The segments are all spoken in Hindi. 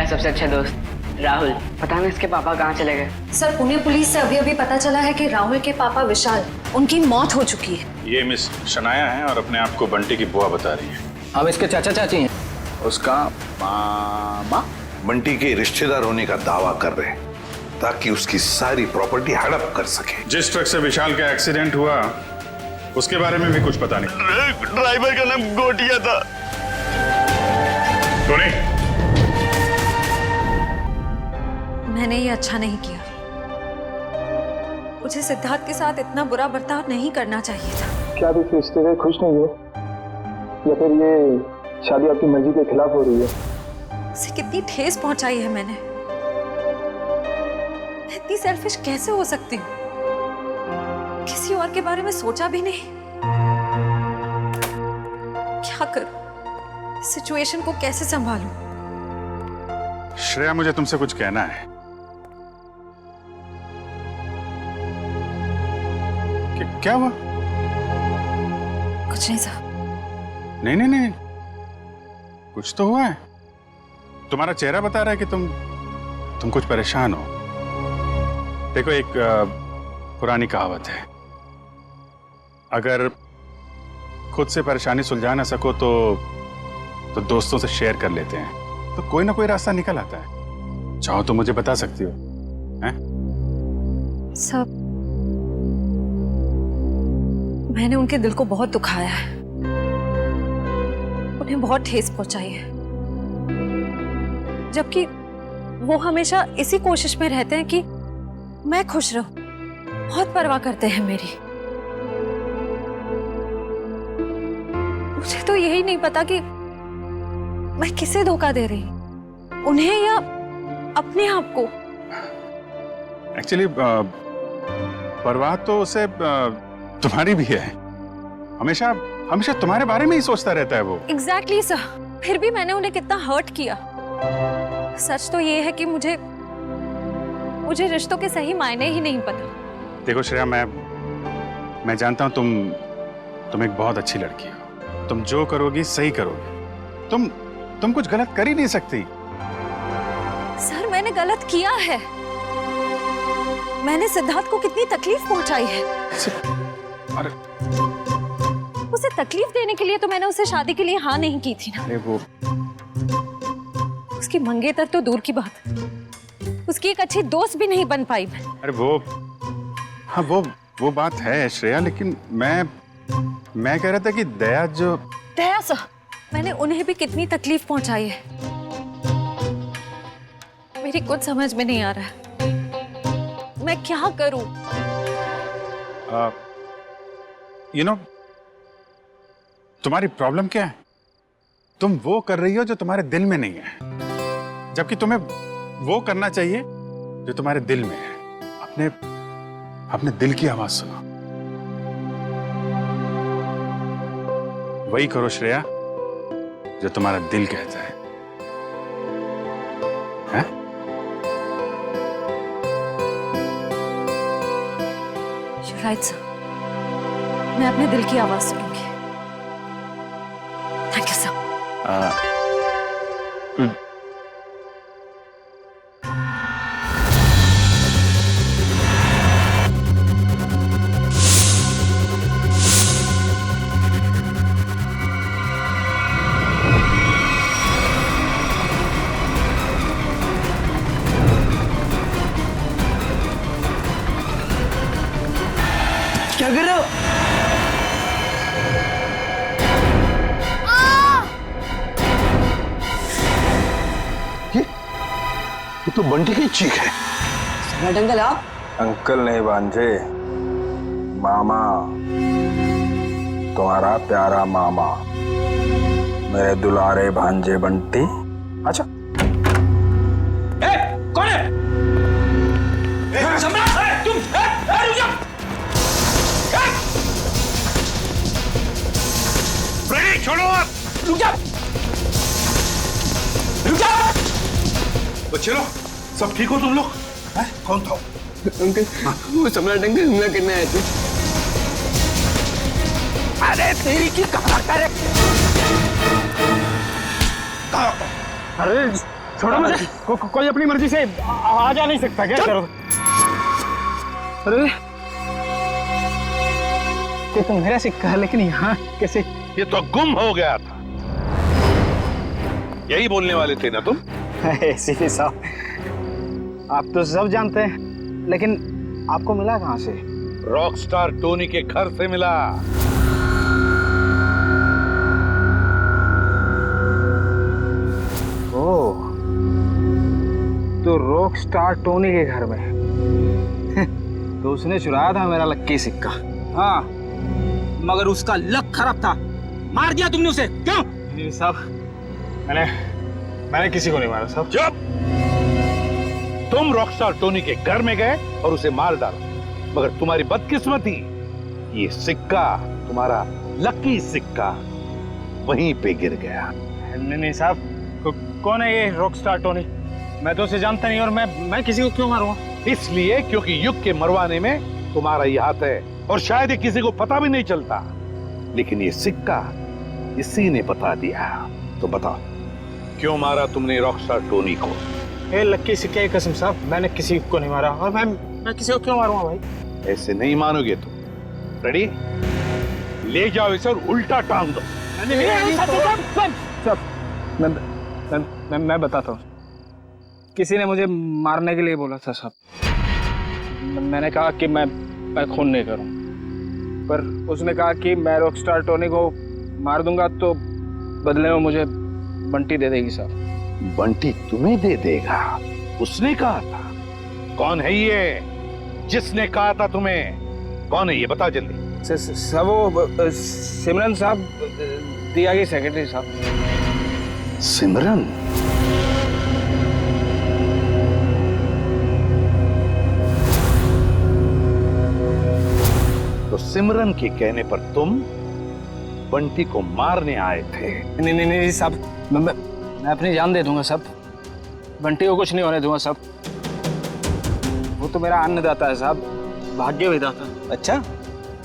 मेरा सबसे अच्छा दोस्त राहुल। पता नहीं इसके पापा कहाँ चले गए। सर, पुणे पुलिस से अभी अभी पता चला है कि राहुल के पापा विशाल, उनकी मौत हो चुकी है। ये मिस शनाया है और अपने आप को बंटी की बुआ बता रही है। हम इसके चाचा चाची हैं। उसका मामा बंटी के रिश्तेदार होने का दावा कर रहे हैं ताकि उसकी सारी प्रॉपर्टी हड़प कर सके। जिस ट्रक से विशाल का एक्सीडेंट हुआ उसके बारे में भी कुछ पता नहीं। ड्राइवर का नाम गोटिया था। टोनी, मैंने ये अच्छा नहीं किया। मुझे सिद्धार्थ के साथ इतना बुरा बर्ताव नहीं करना चाहिए था। क्या आप इस रिश्ते से खुश नहीं हो, या फिर ये शादी आपकी मर्जी के खिलाफ हो रही है? उसे कितनी ठेस पहुंचाई है मैंने। मैं इतनी सेल्फिश कैसे हो सकती हूँ? किसी और के बारे में सोचा भी नहीं। क्या करूं? इस सिचुएशन को कैसे संभालूं? श्रेया, मुझे तुमसे कुछ कहना है। क्या हुआ? कुछ नहीं साहब। नहीं नहीं नहीं, कुछ तो हुआ है। तुम्हारा चेहरा बता रहा है कि तुम कुछ परेशान हो। देखो, एक पुरानी कहावत है, अगर खुद से परेशानी सुलझा ना सको तो दोस्तों से शेयर कर लेते हैं, तो कोई ना कोई रास्ता निकल आता है। चाहो तो मुझे बता सकती हो। हैं? सब मैंने उनके दिल को बहुत दुखाया है, उन्हें बहुत ठेस पहुंचाई है, जबकि वो हमेशा इसी कोशिश में रहते हैं कि मैं खुश रहूं। बहुत परवाह करते हैं मेरी। मुझे तो यही नहीं पता कि मैं किसे धोखा दे रही, उन्हें या अपने आप को। एक्चुअली परवाह तो उसे तुम्हारी भी है। हमेशा हमेशा तुम्हारे बारे में ही सोचता रहता है वो। Exactly sir. फिर भी मैंने उन्हें कितना हर्ट किया। सच तो ये है कि मुझे रिश्तों के सही मायने ही नहीं पता। देखो श्रेया, मैं जानता हूं तुम एक बहुत अच्छी लड़की हो। तुम जो करोगी सही करोगी। तुम कुछ गलत कर ही नहीं सकती। सर, मैंने गलत किया है। मैंने सिद्धार्थ को कितनी तकलीफ पहुंचाई है। अरे उसे तकलीफ देने के लिए तो मैंने उसे शादी के लिए हाँ नहीं की थी ना। अरे वो उसकी मंगेतर तो दूर की बात, उसकी एक अच्छी दोस्त भी नहीं बन पाई मैं। अरे हाँ वो बात है श्रेया, लेकिन मैं कह रहा था कि दया सर, मैंने उन्हें भी कितनी तकलीफ पहुंचाई है। मेरी कुछ समझ में नहीं आ रहा है, मैं क्या करूं? तुम्हारी प्रॉब्लम क्या है? तुम वो कर रही हो जो तुम्हारे दिल में नहीं है, जबकि तुम्हें वो करना चाहिए जो तुम्हारे दिल में है। अपने दिल की आवाज सुनो। वही करो श्रेया जो तुम्हारा दिल कहता है। हैं? You're right, sir. मैं अपने दिल की आवाज सुनूंगी। Thank you sir. क्या कर रहे हो? ये तो बंटी की चीख है। सम्राट अंकल आप? अंकल नहीं भांजे, मामा, तुम्हारा प्यारा मामा, मेरे दुलारे भांजे बंटी। अच्छा, कौन है? सम्राट, तुम रुक जाओ। फ्रेडी, छोड़ो आप। रुक जाओ, रुक जाओ। बच्चे लोग, सब ठीक हो तुम लोग? कौन था? अंकल, वो सम्राट अंकल हमला करने आए थे। अरे तेरी की कहाँ करे? अरे छोड़ो मुझे। कोई अपनी मर्जी से आ जा नहीं सकता क्या? करो। अरे ये तो मेरा सिक्का है, लेकिन यहाँ कैसे? ये तो गुम हो गया था। यही बोलने वाले थे ना तुम? सीपी साहब, आप तो सब जानते हैं, लेकिन आपको मिला कहाँ से? रॉकस्टार टोनी के घर से मिला। ओह, तो रॉकस्टार टोनी के घर में तो उसने चुराया था मेरा लक्की सिक्का। हाँ, मगर उसका लक खराब था, मार दिया तुमने उसे। क्यों? नहीं साहब, मैंने किसी को नहीं मारा साहब। चुप! तुम रॉकस्टार टोनी के घर में गए और उसे मार डाला, मगर तुम्हारी बदकिस्मती, ये सिक्का, तुम्हारा लकी सिक्का, वहीं पे गिर गया। नहीं साहब, कौन है ये रॉकस्टार टोनी? मैं तो उसे जानता नहीं, और मैं किसी को क्यों मारूंगा? इसलिए क्योंकि युग के मरवाने में तुम्हारा ही हाथ है, और शायद ये किसी को पता भी नहीं चलता, लेकिन ये सिक्का इसी ने बता दिया। तो बताओ, क्यों मारा तुमने रॉकस्टार टोनी को? ए लक्की सिक्के की कसम साहब, मैंने किसी को नहीं मारा, और मैं किसी को क्यों मारूंगा भाई? ऐसे नहीं मानोगे तुम। रेडी? ले जाओ इसे और उल्टा टांग दो। मैं बताता हूँ। किसी ने मुझे मारने के लिए बोला था साहब। मैंने कहा कि मैं खून नहीं करूँ, पर उसने कहा कि मैं रॉकस्टार टोनी को मार दूंगा तो बदले में मुझे बंटी दे देगी साहब। बंटी तुम्हें दे देगा? उसने कहा था? कौन है ये जिसने कहा था तुम्हें? कौन है ये, बता जल्दी। सब वो सिमरन साहब, दिया की सेक्रेटरी साहब। सिमरन? तो सिमरन के कहने पर तुम बंटी को मारने आए थे? नहीं साहब, मैं अपनी जान दे दूंगा साहब। बंटी को कुछ नहीं होने दूंगा साहब। वो तो मेरा अन्नदाता है साहब, भाग्य विधाता। अच्छा,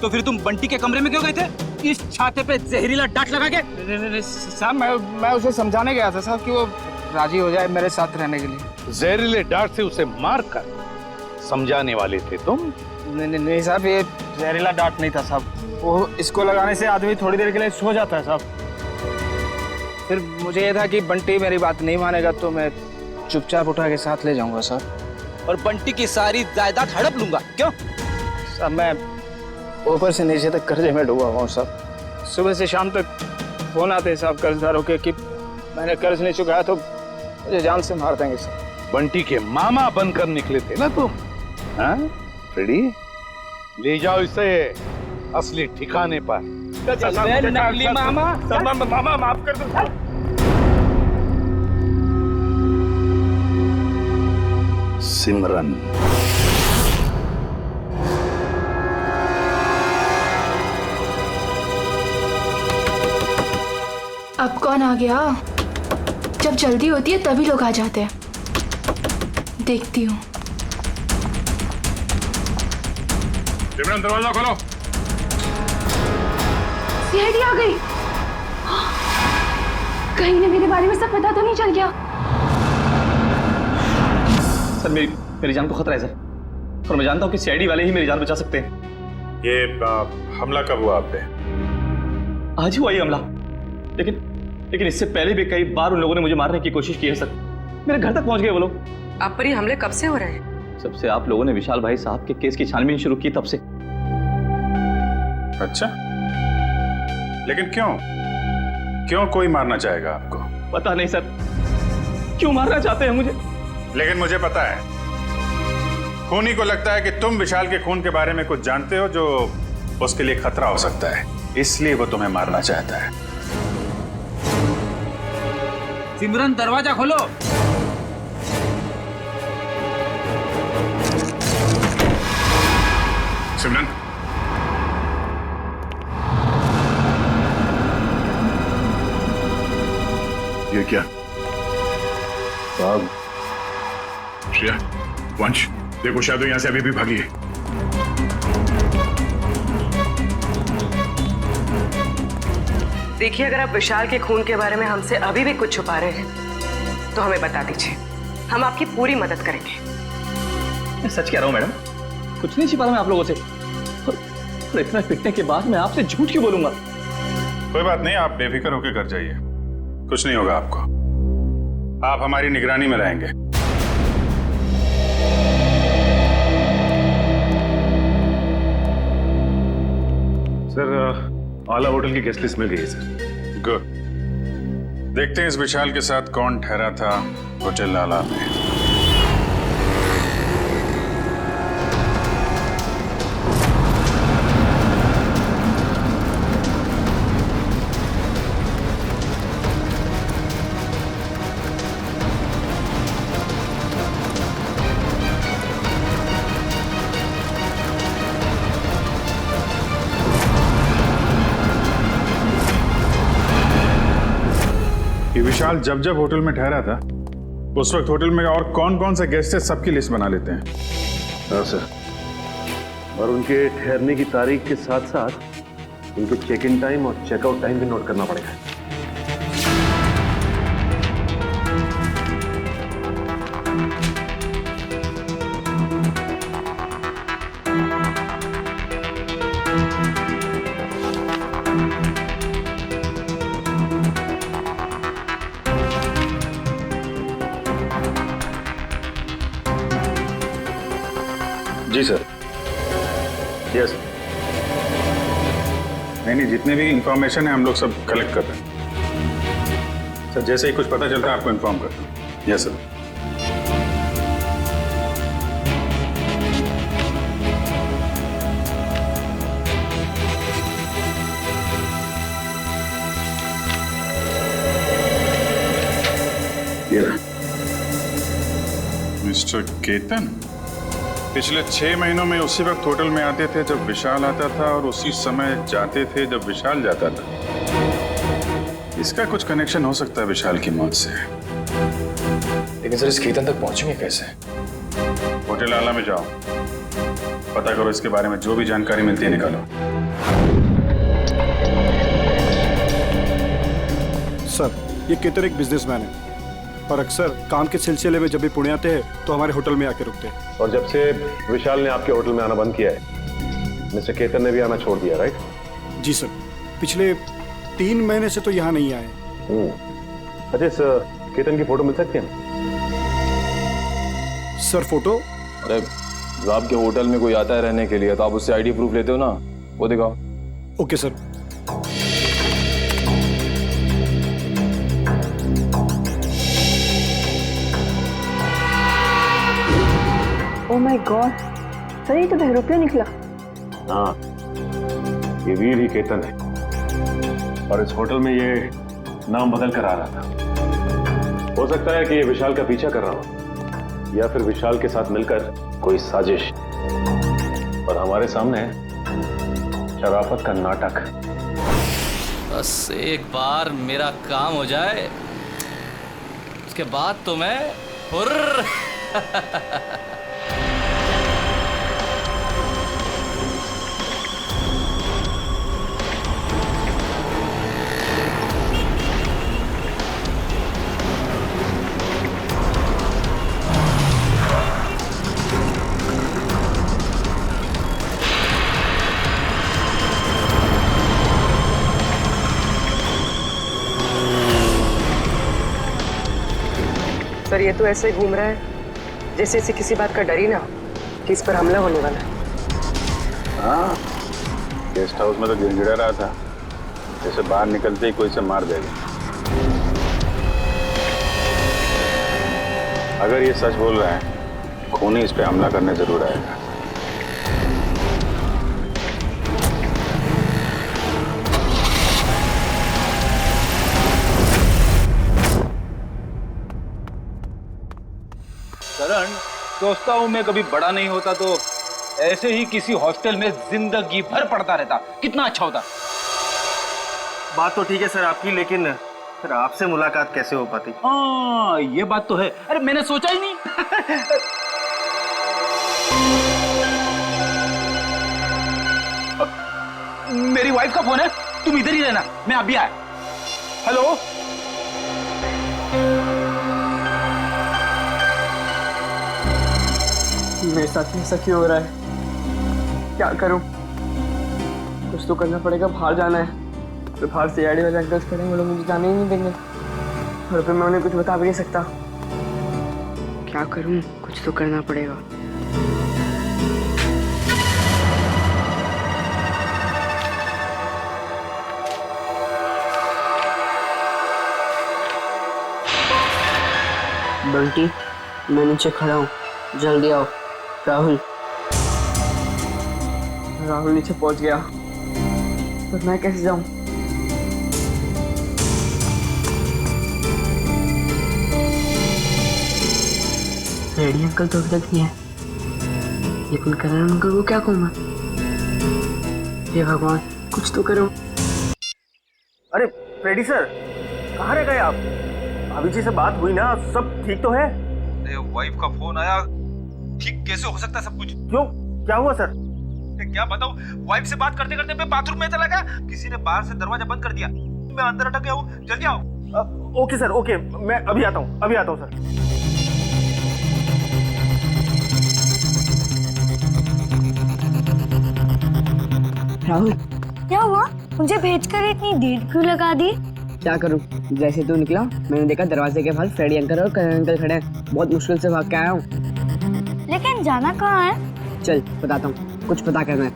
तो फिर तुम बंटी के कमरे में क्यों गए थे? इस छाते पे जहरीला डांट लगा के? नहीं साहब, मैं उसे समझाने गया था साहब कि वो राजी हो जाए मेरे साथ रहने के लिए। जहरीले डांट से उसे मारकर समझाने वाले थे तुम? नहीं साहब, ये जहरीला डांट नहीं था साहब। वो इसको लगाने से आदमी थोड़ी देर के लिए सो जाता है साहब। फिर मुझे ये था कि बंटी मेरी बात नहीं मानेगा तो मैं चुपचाप उठा के साथ ले जाऊंगा साहब, और बंटी की सारी जायदाद हड़प लूंगा। क्यों? साहब मैं ऊपर से नीचे तक कर्जे में डूबा हुआ हूँ साहब। सुबह से शाम तक फोन आते हैं साहब कर्जदारों के कि मैंने कर्ज नहीं चुकाया तो मुझे जान से मार देंगे साहब। बंटी के मामा बनकर निकले थे ना तुम? हाँ? रेडी? ले जाओ इसे असली ठिकाने पर। नकली मामा। मामा माफ कर दो। सिमरन। अब कौन आ गया? जब जल्दी होती है तभी लोग आ जाते हैं। देखती हूँ। सिमरन, दरवाजा खोलो। सीआईडी आ गई। कहीं ने मेरे बारे में सब पता तो नहीं चल गया? सर मेरी जान को खतरा है सर, और मैं जानता हूँ कि सीआईडी वाले ही मेरी जान बचा सकते हैं। ये हमला कब हुआ आप पे? आज ही हुआ ये हमला, लेकिन इससे पहले भी कई बार उन लोगों ने मुझे मारने की कोशिश की है सर। मेरे घर तक पहुंच गए वो लोग। आप पर ये हमले कब से हो रहे हैं? सबसे आप लोगों ने विशाल भाई साहब के केस की छानबीन शुरू की तब से। अच्छा, लेकिन क्यों कोई मारना चाहेगा आपको? पता नहीं सर, क्यों मारना चाहते हैं मुझे, लेकिन मुझे पता है। खूनी को लगता है कि तुम विशाल के खून के बारे में कुछ जानते हो जो उसके लिए खतरा हो सकता है, इसलिए वो तुम्हें मारना चाहता है। सिमरन, दरवाजा खोलो। सिमरन, ये क्या? साहब, श्रेया, वंश, देखो शायद यहाँ से अभी भी भागी है। देखिए, अगर आप विशाल के खून के बारे में हमसे अभी भी कुछ छुपा रहे हैं तो हमें बता दीजिए, हम आपकी पूरी मदद करेंगे। मैं सच कह रहा हूँ मैडम, कुछ नहीं छिपा रहा मैं आप लोगों से। और इतना पिटने के बाद मैं आपसे झूठ क्यों बोलूंगा? कोई बात नहीं, आप बेफिक्र होकर घर जाइए, कुछ नहीं होगा आपको। आप हमारी निगरानी में रहेंगे। सर, आला होटल की गेस्ट लिस्ट मिल गई है सर। गुड। देखते हैं इस विशाल के साथ कौन ठहरा था होटल आला में। विशाल जब जब होटल में ठहरा था उस वक्त होटल में और कौन कौन से गेस्ट है सबकी लिस्ट बना लेते हैं। हाँ सर, और उनके ठहरने की तारीख के साथ साथ उनके चेक इन टाइम और चेकआउट टाइम भी नोट करना पड़ेगा। जी सर। यस। नहीं, जितने भी इंफॉर्मेशन है हम लोग सब कलेक्ट कर रहे हैं सर। जैसे ही कुछ पता चलता है आपको इन्फॉर्म करता हूँ। Yes sir. मिस्टर केतन पिछले 6 महीनों में उसी वक्त होटल में आते थे जब विशाल आता था और उसी समय जाते थे जब विशाल जाता था। इसका कुछ कनेक्शन हो सकता है विशाल की मौत से। लेकिन सर इस केतन तक पहुंचेंगे कैसे? होटल आला में जाओ, पता करो, इसके बारे में जो भी जानकारी मिलती है निकालो। सर, ये केतन एक बिजनेसमैन है और अक्सर काम के सिलसिले में जब भी पुणे आते हैं तो हमारे होटल में आके रुकते हैं। और जब से विशाल ने आपके होटल में आना बंद किया है, मिस्टर केतन ने भी आना छोड़ दिया, राइट? जी सर, पिछले 3 महीने से तो यहाँ नहीं आए। अच्छा, सर केतन की फोटो मिल सकती है? Sir photo? अरे जब आपके होटल में कोई आता है रहने के लिए तो आप उससे आईडी प्रूफ लेते हो ना, वो दिखाओ। Okay sir. Oh my God sir, ये तो बहरूपिया निकला। हाँ, ये वीर ही केतन है और इस होटल में ये नाम बदल कर आ रहा था। हो सकता है कि ये विशाल का पीछा कर रहा हो या फिर विशाल के साथ मिलकर कोई साजिश, और हमारे सामने शराफत का नाटक। बस एक बार मेरा काम हो जाए, उसके बाद तो मैं हुर्र। सर, ये तो ऐसे घूम रहा है जैसे इसे किसी बात का डर ही ना हो कि इस पर हमला होने वाला है। हाँ, गेस्ट हाउस में तो गिड़गिड़ा रहा था जैसे बाहर निकलते ही कोई से मार देगा। अगर ये सच बोल रहा है, खूनी इस पे हमला करने जरूर आएगा। करण, सोचता हूँ मैं कभी बड़ा नहीं होता तो ऐसे ही किसी हॉस्टल में जिंदगी भर पढ़ता रहता, कितना अच्छा होता। बात तो ठीक है सर आपकी, लेकिन फिर आपसे मुलाकात कैसे हो पाती? हाँ, ये बात तो है। अरे मैंने सोचा ही नहीं। मेरी वाइफ का फोन है, तुम इधर ही रहना, मैं अभी आया। हेलो। मेरे साथ ऐसा क्यों हो रहा है? क्या करूं? कुछ तो करना पड़ेगा। बाहर जाना है तो बाहर सीआईडी वाले अंकल्स खड़े हैं, वो लोग मुझे जाने ही नहीं देंगे और फिर मैं उन्हें कुछ बता भी नहीं सकता। क्या करूं? कुछ तो करना पड़ेगा। बंटी, मैं नीचे खड़ा हूँ, जल्दी आओ। राहुल नीचे पहुंच गया, पर मैं कैसे जाऊं? रेडी अंकल तो अभी तक नहीं है, लेकिन करण अंकल को क्या कहूँ मैं? हे भगवान, कुछ तो करो। अरे फ्रेडी सर, कहाँ रह गए आप? अभी जी से बात हुई ना, सब ठीक तो है? वाइफ का फोन आया, ठीक कैसे हो सकता है सब कुछ? क्यों, क्या हुआ सर? क्या बताऊं, वाइफ से बात करते करते मैं बाथरूम में चला गया, किसी ने बाहर से दरवाजा बंद कर दिया, मैं अंदर अटक गया हूँ। जल्दी आओ। ओके सर, ओके, मैं अभी आता हूँ सर। राहुल, क्या हुआ? मुझे भेजकर इतनी देर क्यों लगा दी? क्या करूं? जैसे तू निकला मैंने देखा दरवाजे के पास फ्रेडी अंकल और करण अंकल खड़े हैं। बहुत मुश्किल से भाग के आया हूँ। लेकिन जाना कहाँ है? चल बताता हूँ, कुछ पता करना है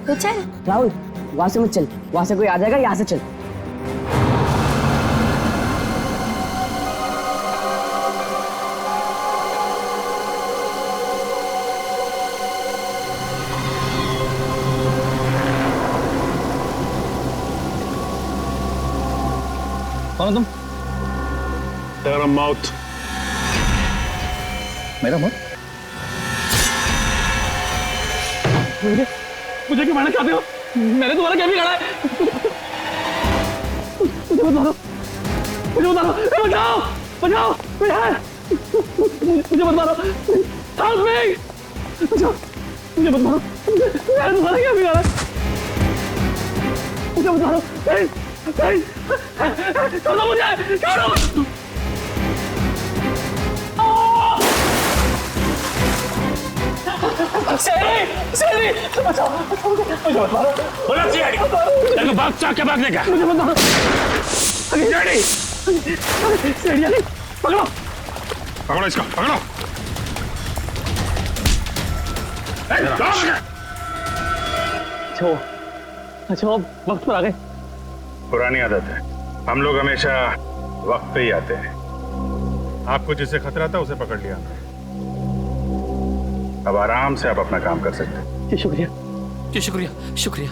तो चल। राहुल, वहां से मत चल, वहां से कोई आ जाएगा, यहाँ से चल। कौन तुम? तेरा मौत। मेरा मौत? मुझे क्यों मारना चाहते हो? मैंने तुम्हारा क्या बिगाड़ा है? मुझे मत मारो, बचाओ, बचाओ, मुझे मत मारो, हेल्प मी, बचाओ, मुझे मत मारो, मैंने तुम्हारा क्या बिगाड़ा है? मुझे मत मारो, छोड़ो मुझे, छोड़ो। बात चाह के भागने का? मुझे मत मारो। पकड़ो, पकड़ो इसको, पकड़ो। अच्छा वक्त पर आ गए। पुरानी आदत है, हम लोग हमेशा वक्त पे ही आते हैं। आपको जिससे खतरा था उसे पकड़ लिया, अब आराम से आप अपना काम कर सकते हैं। जी शुक्रिया, जी शुक्रिया, शुक्रिया।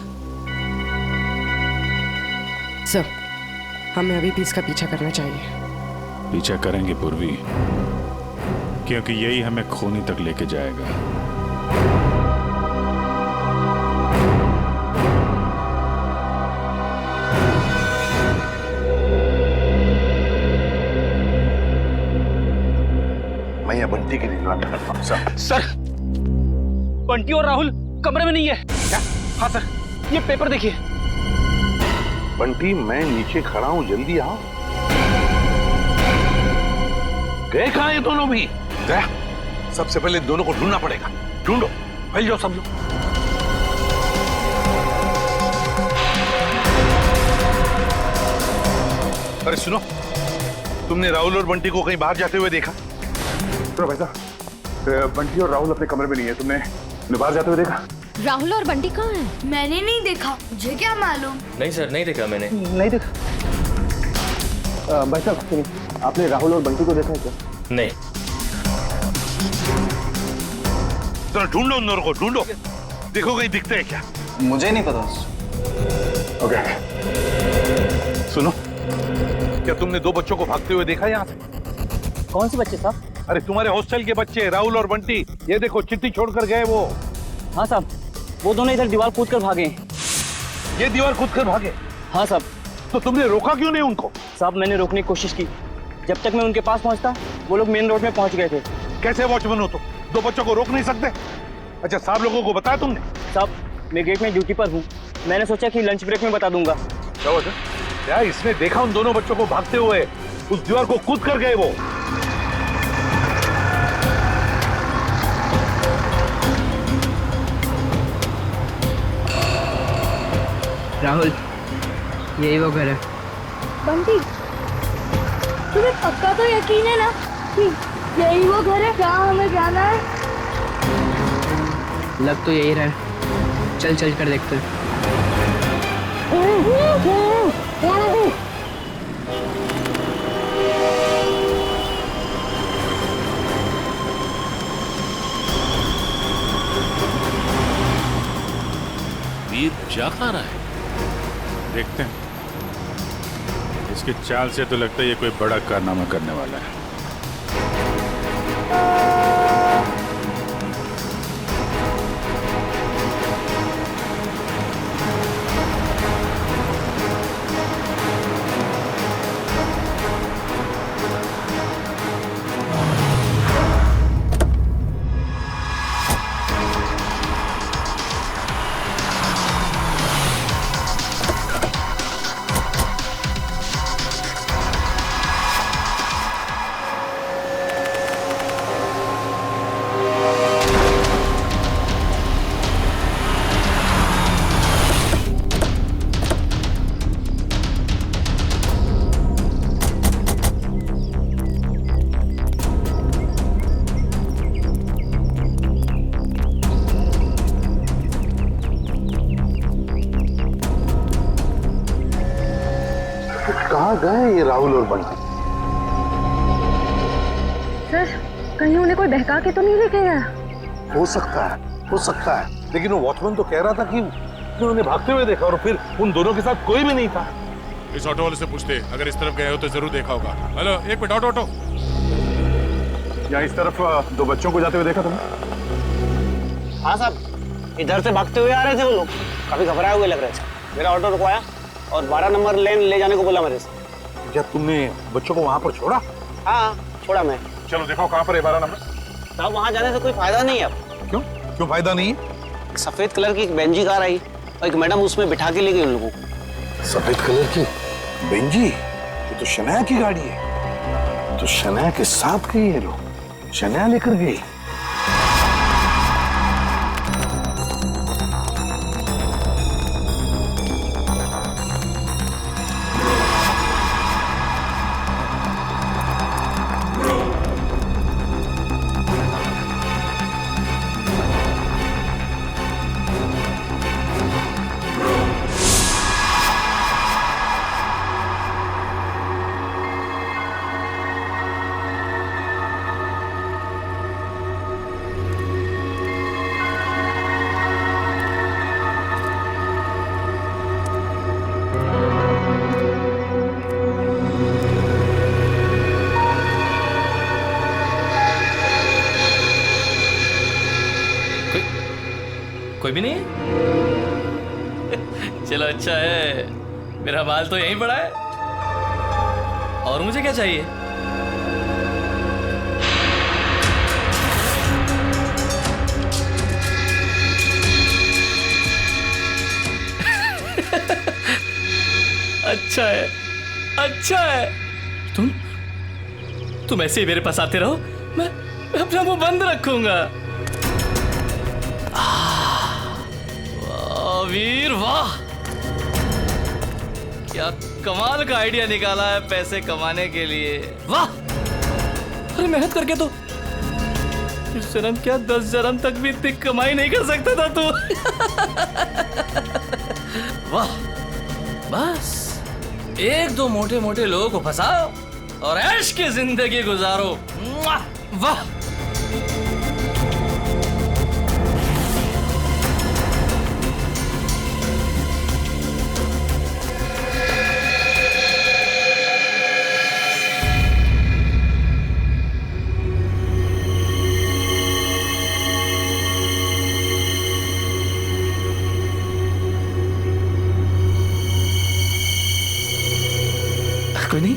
सर, हमें अभी भी इसका पीछा करना चाहिए। पीछा करेंगे पूर्वी, क्योंकि यही हमें खूनी तक लेके जाएगा। मैं ये बंटी की निगरानी करता हूं। सर, बंटी और राहुल कमरे में नहीं है। क्या? हाँ सर, ये पेपर देखिए। बंटी, मैं नीचे खड़ा हूं, जल्दी आओ। गए कहां ये दोनों भी? गया, सबसे पहले दोनों को ढूंढना पड़ेगा। ढूंढो, फैल जाओ सब लोग। अरे सुनो, तुमने राहुल और बंटी को कहीं बाहर जाते हुए देखा? तो भाई साहब, बंटी और राहुल अपने कमरे में नहीं है, तुमने बाहर जाते हुए देखा? राहुल और बंटी कहाँ हैं? मैंने नहीं देखा, मुझे क्या मालूम। नहीं सर, नहीं देखा मैंने। नहीं देखा। भाई साहब सुनिए, आपने राहुल और बंटी को देखा है क्या? नहीं। चलो ढूंढो उन दोनों को, ढूंढो, देखो कहीं दिखते हैं क्या। मुझे नहीं पता। ओके, सुनो, क्या तुमने दो बच्चों को भागते हुए देखा यहाँ से? कौन से बच्चे साहब? अरे तुम्हारे हॉस्टल के बच्चे, राहुल और बंटी। ये देखो, चिट्ठी छोड़कर गए वो। हाँ साहब, वो दोनों इधर दीवार कूद कर भागे। ये दीवार कूद कर भागे? हाँ साहब। तो तुमने रोका क्यों नहीं उनको? साहब, मैंने रोकने की कोशिश की, जब तक मैं उनके पास पहुंचता वो लोग मेन रोड में पहुंच गए थे। कैसे वॉचमैन हो तुम? दो बच्चों को रोक नहीं सकते? अच्छा, साहब लोगों को बताया तुमने? साहब, मैं गेट में ड्यूटी पर हूँ, मैंने सोचा कि लंच ब्रेक में बता दूंगा। क्या इसने देखा उन दोनों बच्चों को भागते हुए? उस दीवार को कूद कर गए वो। राहुल, यही वो घर है। बंटी, तुम्हें पक्का तो यकीन है ना कि यही वो घर है? क्या हमें जाना है? लग तो यही रहा है। चल चल कर देखते हैं। वीर जा कहाँ रहा है? देखते हैं। इसकी चाल से तो लगता है ये कोई बड़ा कारनामा करने वाला है। कहाँ गए ये राहुल और बंटी? सर, कहीं उन्हें कोई बहका के तो नहीं लेके गया? हो सकता है, लेकिन वो वॉचमैन तो कह रहा था कि उन्होंने भागते हुए देखा और फिर उन दोनों के साथ कोई भी नहीं था। इस ऑटो वाले से पूछते, अगर इस तरफ गए हो तो जरूर देखा होगा। हेलो, एक मिनट, ऑटो। यहाँ इस तरफ दो बच्चों को जाते हुए देखा तुमने? हाँ साहब, इधर से भागते हुए आ रहे थे वो लोग, काफी घबराए हुए लग रहे थे। मेरा ऑटो रुकवाया और 12 नंबर लेन ले जाने को बोला मेरे से। क्या तुमने बच्चों को वहाँ पर छोड़ा? हाँ, छोड़ा मैं। चलो देखो कहाँ पर है 12 नंबर। साहब, वहाँ जाने से कोई फायदा नहीं है अब। क्यों फायदा नहीं? एक सफेद कलर की एक बेंजी कार आई और एक मैडम उसमें बिठा के ले गई उन लोगों को। सफेद कलर की बेंजी? ये तो शनाया की गाड़ी है। तो शनाया के साथ गई ये लोग, शनाया लेकर गई। कोई भी नहीं है? चलो अच्छा है, मेरा माल तो यहीं पड़ा है। और मुझे क्या चाहिए? अच्छा है। तुम ऐसे ही मेरे पास आते रहो, मैं अपना मुंह बंद रखूंगा। वीर वाह, क्या कमाल का आइडिया निकाला है पैसे कमाने के लिए। वाह, अरे मेहनत करके तो इस जन्म क्या 10 जन्म तक भी इतनी कमाई नहीं कर सकता था तू। वाह, बस एक दो मोटे मोटे लोगों को फंसाओ और ऐश की जिंदगी गुजारो। वाह, कोई नहीं,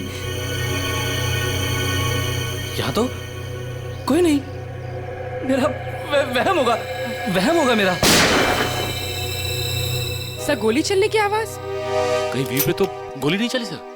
यहाँ तो कोई नहीं। मेरा वहम होगा मेरा। सर, गोली चलने की आवाज? कहीं व्यू पे तो गोली नहीं चली सर।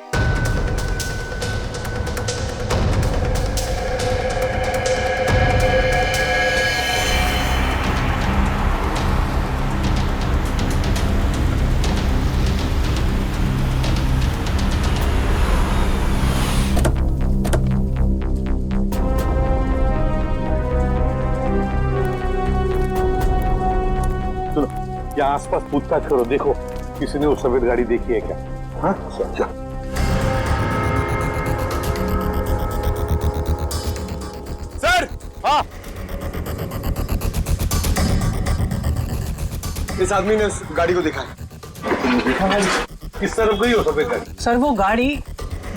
आसपास पूछताछ करो, देखो किसी ने वो सफेद गाड़ी देखी है क्या? हाँ चल। सर, हाँ, इस आदमी ने उस गाड़ी को देखा है। किस तरफ गई हो सफेद गाड़ी? सर वो गाड़ी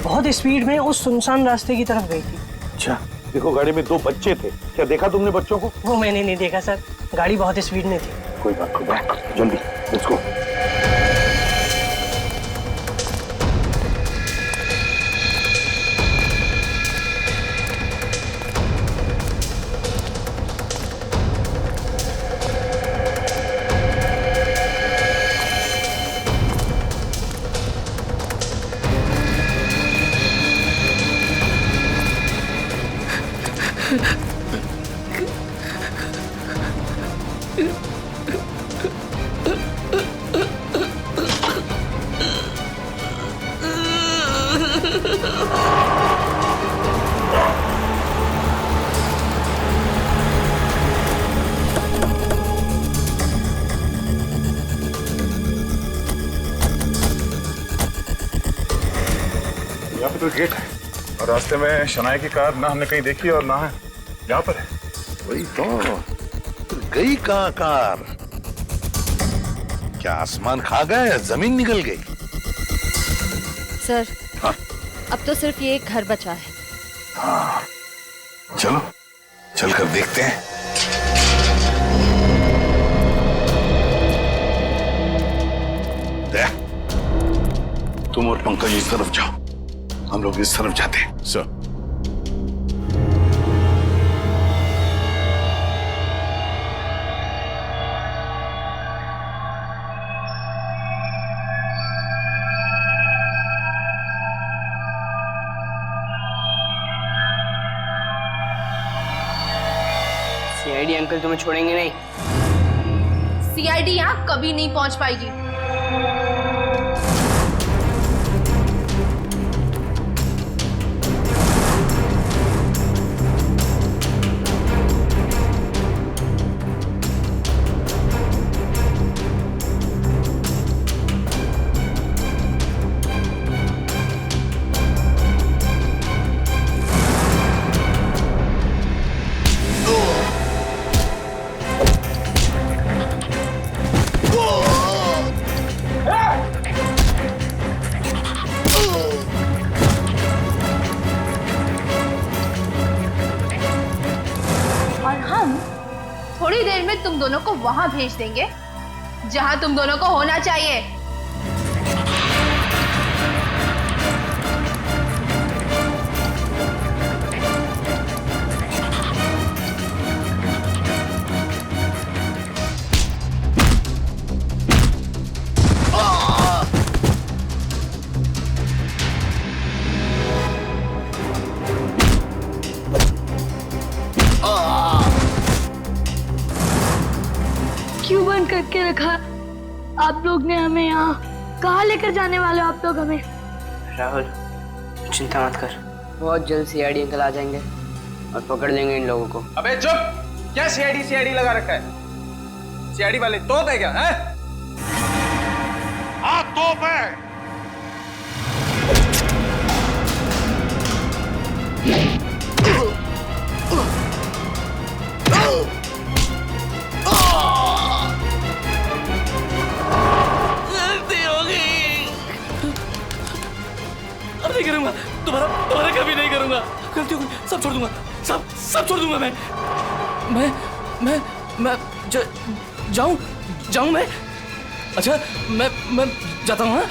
बहुत स्पीड में उस सुनसान रास्ते की तरफ गई थी। अच्छा, देखो गाड़ी में 2 बच्चे थे, क्या देखा तुमने बच्चों को? वो मैंने नहीं देखा सर, गाड़ी बहुत स्पीड में थी। कोई बात नहीं, जल्दी लेट्स गो। यहाँ पे तो गेट है और रास्ते में शनाया की कार ना हमने कहीं देखी और ना है यहाँ पर है। वही तो, गई कहाँ कार? क्या आसमान खा गया या जमीन निकल गई? सर, हाँ? अब तो सिर्फ ये एक घर बचा है। हाँ, चलो चलकर देखते हैं। तुम और पंकज इस तरफ जाओ, हम लोग इस तरफ जाते हैं। सर, सीआईडी अंकल तुम्हें छोड़ेंगे नहीं। सीआईडी यहाँ कभी नहीं पहुंच पाएगी। थोड़ी देर में तुम दोनों को वहां भेज देंगे जहां तुम दोनों को होना चाहिए। क्यों बंद करके रखा आप लोग ने हमें यहाँ? कहाँ लेकर जाने वाले हो आप लोग हमें? राहुल, चिंता मत कर, बहुत जल्द सीआईडी अंकल आ जाएंगे और पकड़ लेंगे इन लोगों को। अबे चुप! क्या सीआईडी लगा रखा है? सीआईडी वाले तोप है क्या? हैं? हाँ तोप है। अब नहीं करूंगा, तुम्हारा कभी नहीं करूंगा। गलती हो गई, सब छोड़ दूंगा, सब छोड़ दूंगा मैं जाऊं मैं? अच्छा, मैं जाता हूँ। हाँ?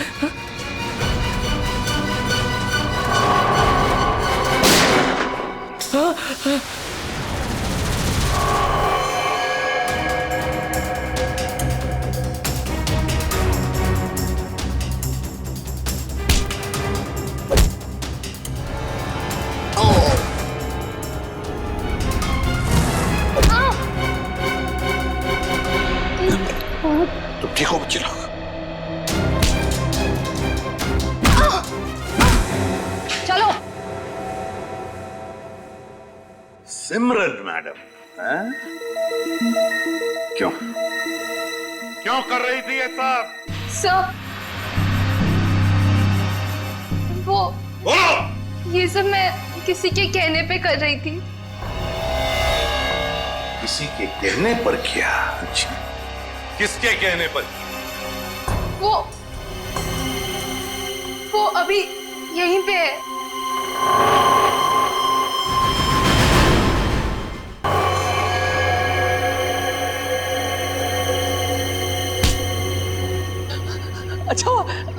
तुम ठीक हो बच्चे लोग? चलो। सिमरन मैडम, क्यों क्यों कर रही थी ये सब? सर, वो बोलो। ये सब मैं किसी के कहने पे कर रही थी। किसी के कहने पर किया? अच्छा, किसके कहने पर? वो अभी यहीं पे है।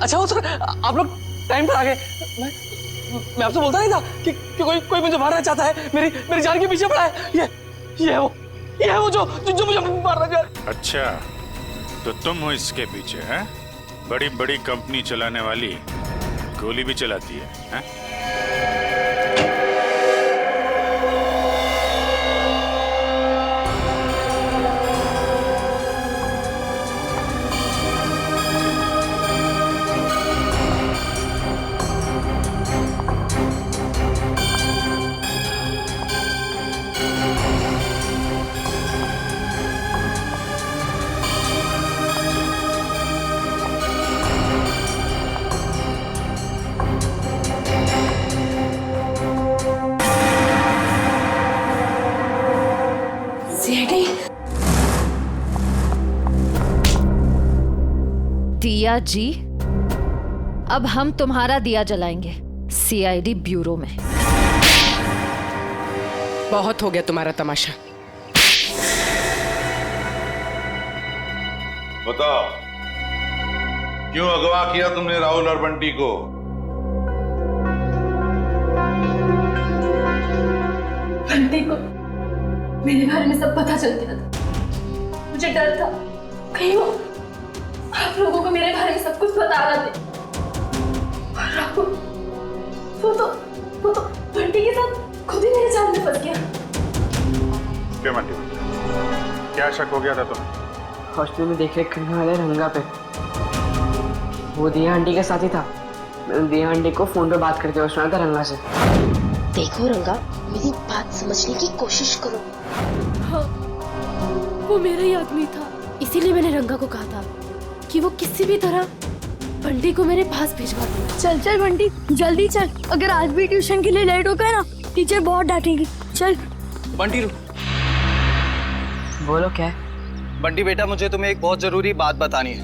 अच्छा वो सर, आप लोग टाइम पर आ गए। मैं आपसे बोलता नहीं था कि कोई मुझे मारना चाहता है, मेरी जान के पीछे पड़ा है। ये है वो जो मुझे मारना चाह रहा है। अच्छा, तो तुम हो इसके पीछे, हैं? बड़ी बड़ी कंपनी चलाने वाली गोली भी चलाती है, हैं? दिया जी, अब हम तुम्हारा दिया जलाएंगे सीआईडी ब्यूरो में। बहुत हो गया तुम्हारा तमाशा। बताओ, क्यों अगवा किया तुमने राहुल और बंटी को? बंटी को मेरे बारे में सब पता चल गया था। मुझे डर था कहीं वो आप लोगों को मेरे बारे में सब कुछ बता रहा थे। और राहुल, वो तो बंटी के साथ खुद ही मेरे जाल में फंस गया। क्यों बंटी, क्या शक हो गया था तुम्हें? हॉस्टल में देख रेख करने वाले रंगा पे वो दिया आंटी के साथ ही था। मैंने दिया आंटी को फोन पे बात करते हुए सुना था रंगा से। देखो रंगा, मेरी बात समझने की कोशिश करो। हाँ, वो मेरा ही आदमी था, इसीलिए मैंने रंगा को कहा था कि वो किसी भी तरह बंटी को मेरे पास भिजवा दे। चल बंटी, जल्दी चल। अगर आज भी ट्यूशन के लिए लेट हो गए ना, टीचर बहुत डांटेगी। चल बंटी, बोलो क्या है? बंटी बेटा, मुझे तुम्हें एक बहुत जरूरी बात बतानी है।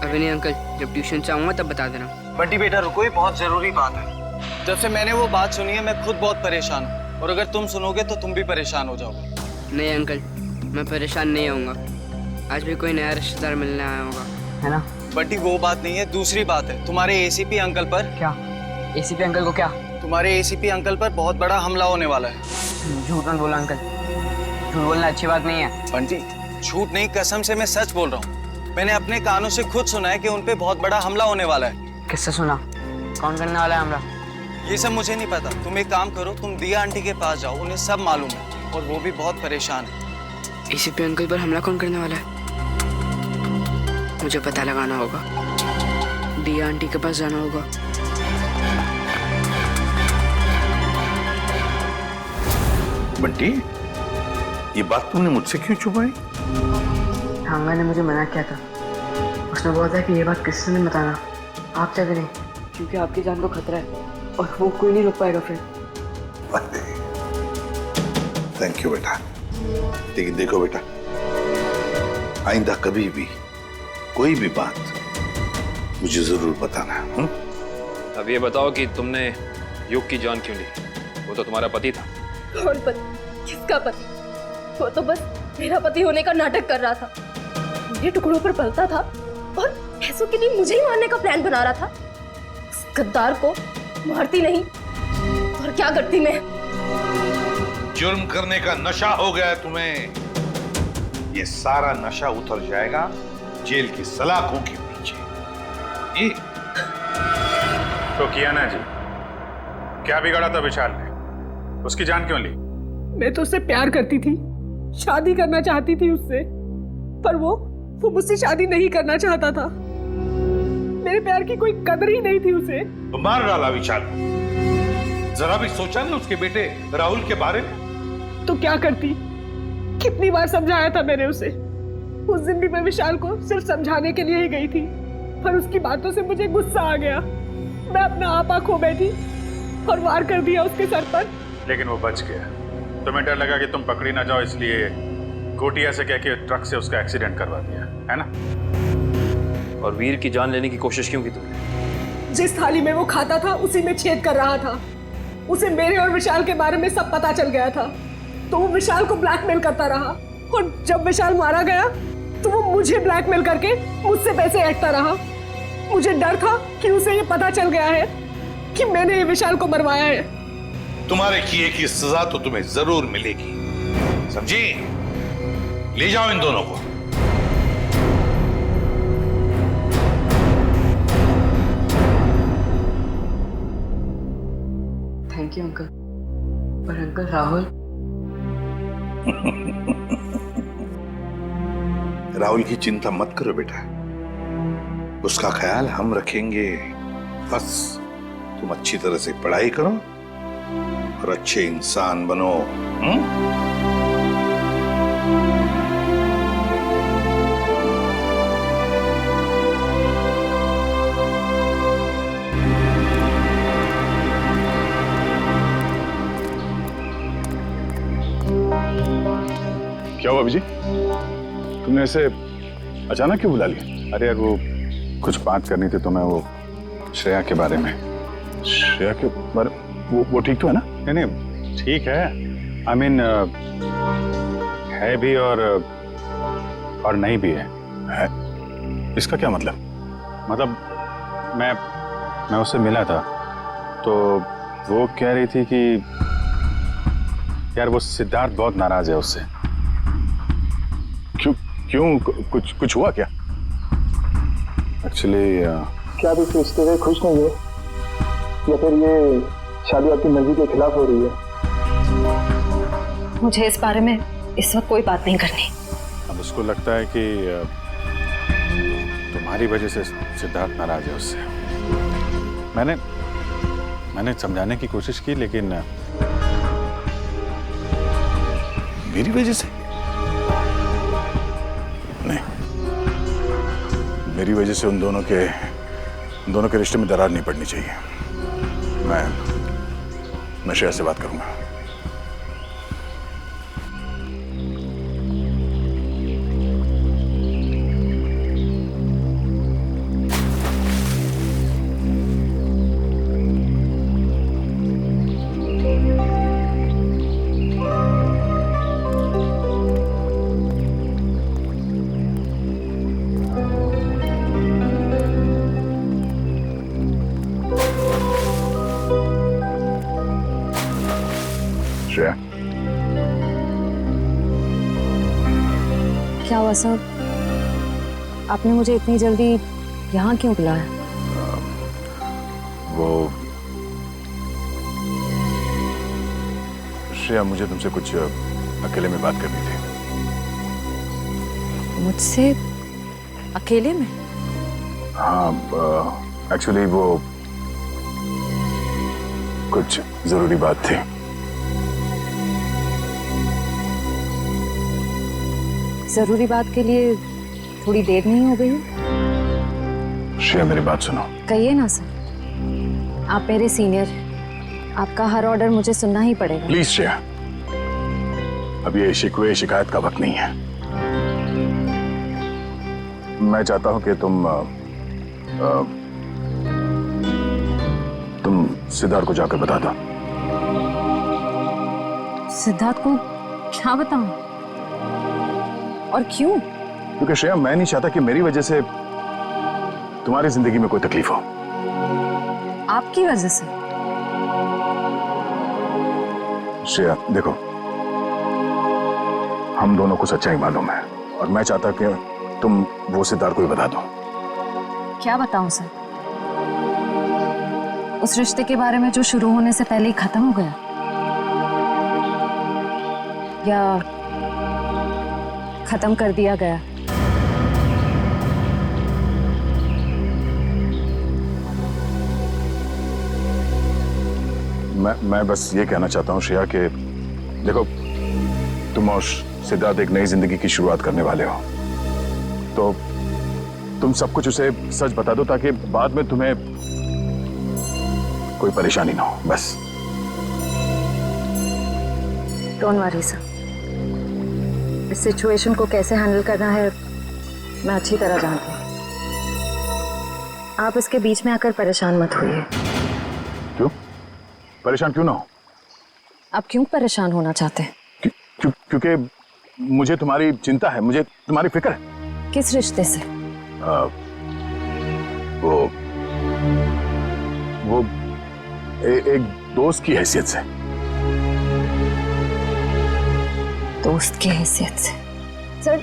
अभी नहीं अंकल, जब ट्यूशन से आऊंगा तब बता देना। बंटी बेटा रुको, ये बहुत जरूरी बात है। जब से मैंने वो बात सुनी है, मैं खुद बहुत परेशान हूँ, और अगर तुम सुनोगे तो तुम भी परेशान हो जाओगे। नहीं अंकल, मैं परेशान नहीं होऊंगा। आज भी कोई नया रिश्तेदार मिलने आया होगा, है ना? बंटी वो बात नहीं है, दूसरी बात है। तुम्हारे एसीपी अंकल पर। क्या? एसीपी अंकल को क्या? तुम्हारे एसीपी अंकल पर बहुत बड़ा हमला होने वाला है। झूठ मत बोला अंकल, झूठ बोलना अच्छी बात नहीं है। बंटी, झूठ नहीं, कसम से मैं सच बोल रहा हूँ। मैंने अपने कानों से खुद सुना है कि उन पे बहुत बड़ा हमला होने वाला है। किससे सुना? कौन करने वाला है हमला? ये सब मुझे नहीं पता। तुम एक काम करो, तुम दिया आंटी के पास जाओ, उन्हें सब मालूम है, और वो भी बहुत परेशान है। एसीपी अंकल पर हमला कौन करने वाला है? मुझे पता लगाना होगा। दिया आंटी के पास जाना होगा। बंटी, ये बात तुमने मुझसे क्यों छुपाई? ठांगा ने मुझे मना किया था। उसने बोला था कि ये बात किसी से नहीं बताना, आप चाहे नहीं, क्योंकि आपकी जान को खतरा है और वो कोई नहीं रोक पाएगा फिर। थैंक यू बेटा। लेकिन देखो बेटा, आइंदा कभी भी कोई भी बात मुझे जरूर बताना। अब ये बताओ कि तुमने युग की जान क्यों ली? वो तो तुम्हारा पति था। कौन पति? किसका पति? वो तो बस मेरा पति होने का नाटक कर रहा था। मेरे टुकड़ों पर पलता था और पैसों के लिए मुझे ही मारने का प्लान बना रहा था। उस गद्दार को मारती नहीं और क्या करती मैं? जुर्म करने का नशा हो गया है तुम्हें। ये सारा नशा उतर जाएगा जेल की सलाखों के पीछे। ये तो किया ना जी, क्या बिगाड़ा था विशाल ने? उसकी जान क्यों ली? मैं तो उससे प्यार करती थी, शादी करना चाहती थी उससे, पर वो मुझसे शादी नहीं करना चाहता था। मेरे प्यार की कोई कदर ही नहीं थी उसे। तो मार डाला विशाल को। जरा भी सोचा नहीं उसके बेटे राहुल के बारे में? तो क्या करती? कितनी बार समझाया था मैंने उसे। उस दिन भी मैं विशाल को सिर्फ समझाने के लिए ही गई थी, पर उसकी बातों से मुझे गुस्सा आ गया। मैं अपना आपा खो बैठी और वार कर दिया उसके सर पर। लेकिन वो बच गया। तुम्हें डर लगा कि तुम पकड़ी ना जाओ, इसलिए गोटिया से कह के ट्रक से उसका एक्सीडेंट करवा दिया, है ना? और वीर की जान लेने की कोशिश क्यों की तुमने? जिस थाली में वो खाता था उसी में छेद कर रहा था। उसे मेरे और विशाल के बारे में सब पता चल गया था, तो वो विशाल को ब्लैकमेल करता रहा, और जब विशाल मारा गया तो वो मुझे ब्लैकमेल करके मुझसे पैसे ऐंठता रहा। मुझे डर था कि उसे ये पता चल गया है कि मैंने ये विशाल को मरवाया है। तुम्हारे किए की सजा तो तुम्हें जरूर मिलेगी, समझी? ले जाओ इन दोनों को। Thank you uncle. पर अंकल राहुल राहुल की चिंता मत करो बेटा, उसका ख्याल हम रखेंगे। बस तुम अच्छी तरह से पढ़ाई करो और अच्छे इंसान बनो। क्या हुआ अभिजी? तुमने ऐसे अचानक क्यों बुला लिया? अरे यार वो कुछ बात करनी थी तुम्हें, वो श्रेया के बारे में। श्रेया के बारे वो ठीक तो है ना? नहीं नहीं ठीक है, आई मीन है भी और नहीं भी है। इसका क्या मतलब? मतलब मैं उससे मिला था तो वो कह रही थी कि यार वो सिद्धार्थ बहुत नाराज है उससे। क्यों कुछ हुआ क्या? एक्चुअली क्या आप इस रिश्ते से खुश नहीं है, या फिर ये शादी आपकी मर्जी के खिलाफ हो रही है? मुझे इस बारे में इस वक्त कोई बात नहीं करनी। अब उसको लगता है कि तुम्हारी वजह से सिद्धार्थ नाराज है उससे। मैंने समझाने की कोशिश की, लेकिन मेरी वजह से नहीं, मेरी वजह से उन दोनों के रिश्ते में दरार नहीं पड़नी चाहिए। मैं श्रेया से बात करूंगा। श्रेया, क्या हुआ साहब? आपने मुझे इतनी जल्दी यहाँ क्यों बुलाया? वो श्रेया, मुझे तुमसे कुछ अकेले में बात करनी थी। मुझसे अकेले में? हाँ, एक्चुअली वो कुछ जरूरी बात थी। जरूरी बात के लिए थोड़ी देर नहीं हो गई? श्रेया, मेरी बात सुनो। कहिए ना सर, आप मेरे सीनियर, आपका हर ऑर्डर मुझे सुनना ही पड़ेगा। प्लीज श्रेया, अब ये शिकवे शिकायत का वक्त नहीं है। मैं चाहता हूं कि तुम सिद्धार्थ को जाकर बता दो। सिद्धार्थ को क्या बताऊं? और क्यों? क्योंकि श्रेया, मैं नहीं चाहता कि मेरी वजह से तुम्हारी जिंदगी में कोई तकलीफ हो। आपकी वजह से? श्रेया देखो, हम दोनों को सच्चाई मालूम है, और मैं चाहता कि तुम वो सिद्धार्थ को ही बता दो। क्या बताऊं सर? उस रिश्ते के बारे में जो शुरू होने से पहले ही खत्म हो गया, या खत्म कर दिया गया? मैं बस ये कहना चाहता हूँ श्रेया कि देखो, तुम और सिद्धार्थ एक नई जिंदगी की शुरुआत करने वाले हो, तो तुम सब कुछ उसे सच बता दो ताकि बाद में तुम्हें कोई परेशानी ना हो, बस। डोंट वरी सर, इस सिचुएशन को कैसे हैंडल करना है मैं अच्छी तरह जानती हूँ। आप इसके बीच में आकर परेशान मत होइए। क्यों परेशान क्यों ना हो? आप क्यों परेशान होना चाहते हैं? क्योंकि मुझे तुम्हारी चिंता है, मुझे तुम्हारी फिक्र है। किस रिश्ते से? वो एक दोस्त की हैसियत से। दोस्त की हैसियत से? सर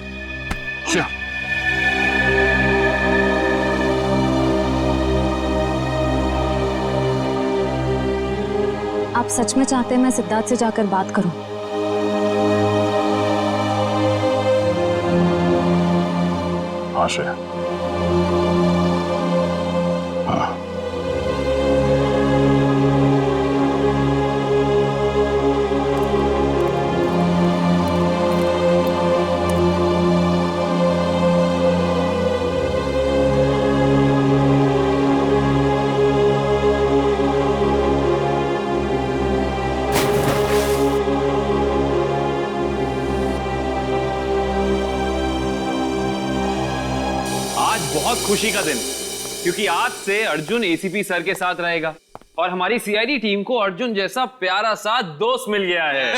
आप सच में चाहते हैं मैं सिद्धार्थ से जाकर बात करूं? हाँ श्रेया, हाँ। बहुत खुशी का दिन, क्योंकि आज से अर्जुन एसीपी सर के साथ रहेगा और हमारी सीआईडी टीम को अर्जुन जैसा प्यारा सा दोस्त मिल गया है।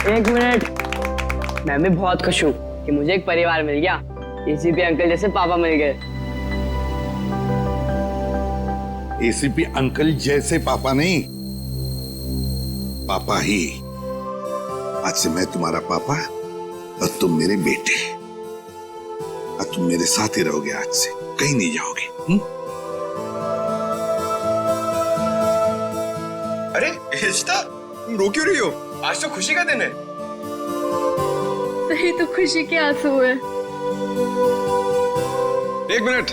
एक मिनट, मैं भी बहुत खुश हूँ कि मुझे एक परिवार मिल गया। एसीपी अंकल जैसे पापा मिल गए। एसीपी अंकल जैसे पापा नहीं, पापा ही। आज से मैं तुम्हारा पापा और तुम मेरे बेटे। और तुम मेरे साथ ही रहोगे, आज से कहीं नहीं जाओगे। अरे इशिता, तुम रो क्यों रही हो? आज तो खुशी का दिन है। सही तो खुशी के आंसू है। एक मिनट,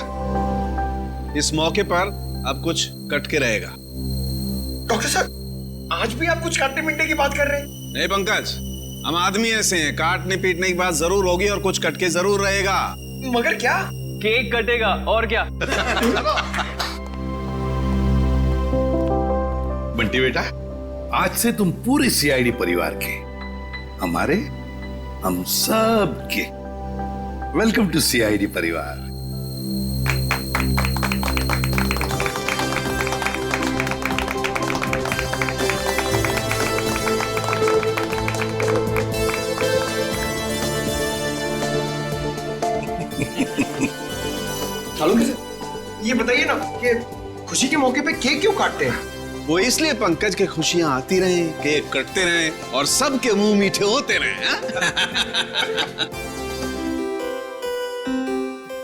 इस मौके पर अब कुछ कट के रहेगा। डॉक्टर साहब, आज भी आप कुछ काटने पीटने की बात कर रहे हैं? नहीं पंकज, हम आदमी ऐसे हैं, काटने पीटने की बात जरूर होगी और कुछ कट के जरूर रहेगा। मगर क्या? केक कटेगा और क्या। बंटी बेटा, आज से तुम पूरे सीआईडी परिवार के, हमारे, हम सब के वेलकम टू सीआईडी परिवार। चालू कैसे? ये बताइए ना कि खुशी के मौके पे केक क्यों काटते हैं? वो इसलिए पंकज के खुशियां आती रहें, केक कटते रहें और सबके मुंह मीठे होते रहें।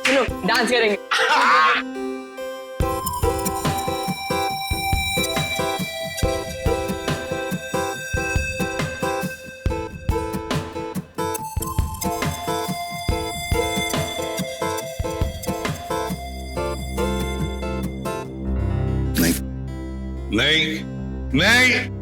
चलो डांस करेंगे। नहीं नहीं नहीं,